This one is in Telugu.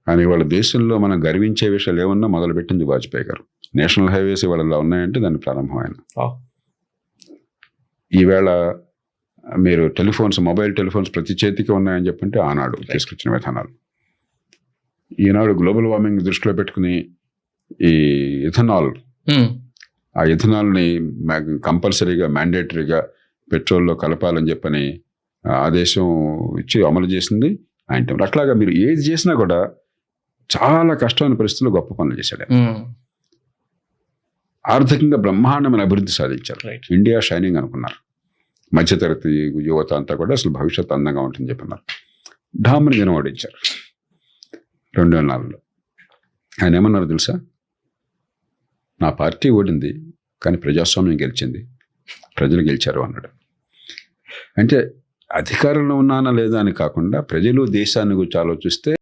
కానీ ఇవాళ దేశంలో మనం గర్వించే విషయాలు ఏమన్నా మొదలుపెట్టింది వాజ్పేయి గారు. నేషనల్ హైవేస్ ఇవాళ ఇలా ఉన్నాయంటే దాని ప్రారంభమైన. ఈవేళ మీరు మొబైల్ టెలిఫోన్స్ ప్రతి చేతికి ఉన్నాయని చెప్పంటే ఆనాడు తీసుకొచ్చిన విధానాలు. ఈనాడు గ్లోబల్ వార్మింగ్ దృష్టిలో పెట్టుకుని ఈ ఇథనాల్, ఆ ఇథనాల్ని కంపల్సరీగా మ్యాండేటరీగా పెట్రోల్లో కలపాలని చెప్పని ఆదేశం ఇచ్చి అమలు చేసింది ఆయన. అట్లాగా మీరు ఏది చేసినా కూడా చాలా కష్టమైన పరిస్థితుల్లో గొప్ప పనులు చేశాడు. ఆర్థికంగా బ్రహ్మాండమైన అభివృద్ధి సాధించారు. ఇండియా షైనింగ్ అనుకున్నారు. మధ్యతరగతి యువత అంతా కూడా అసలు భవిష్యత్తు అందంగా ఉంటుందని చెప్పన్నారు. ఢామ్ని జనం ఓడించారు 2004లో. ఆయన ఏమన్నారు తెలుసా? నా పార్టీ ఓడింది కానీ ప్రజాస్వామ్యం గెలిచింది, ప్రజలు గెలిచారు అన్నాడు. అంటే అధికారంలో ఉన్నానా లేదా అని కాకుండా ప్రజలు దేశాన్ని గురించి ఆలోచిస్తే